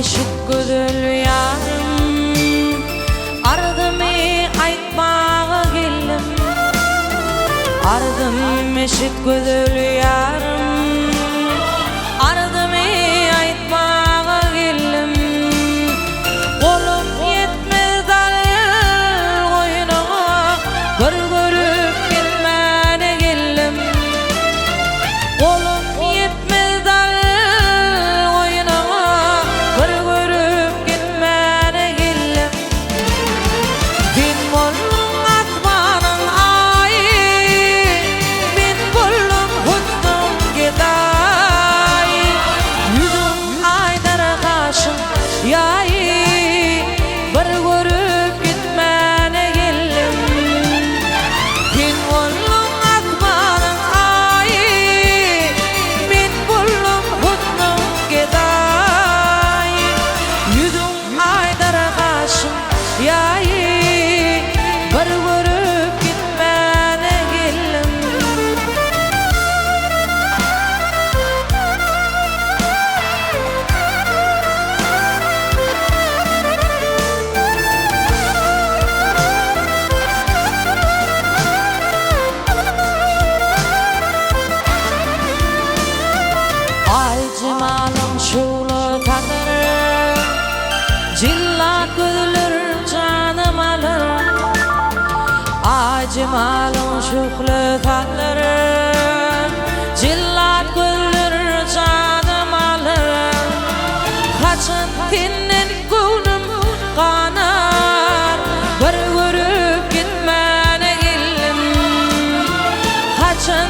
meşik gözül yarım, ardımı aytmağa geldim. Ardım meşik gözül yarım, ardımı aytmağa geldim. Kolum yetmez dal koyununa, bir görüp gitmene geldim. Kolum yetmez dal koyununa, bir görüp gitmene geldim. Bin bollum asmanın ayı, bin bollum husnum geday. Yüzüm aydara kaşın yayı, bir görüp gitmene geldim. Bin bollum asmanın ayı, bin bollum husnum geday. Yüzüm aydara kaşın yayı, bir görüp gitmene geldim. Ay cemalım şulu tadır, cilla gözler canım alır. Ay cemalım şulu tadır, cilla gözler canım alır. Kaçın tinnen gönlüm kanar, bir görüp gitmene geldim. Kaçın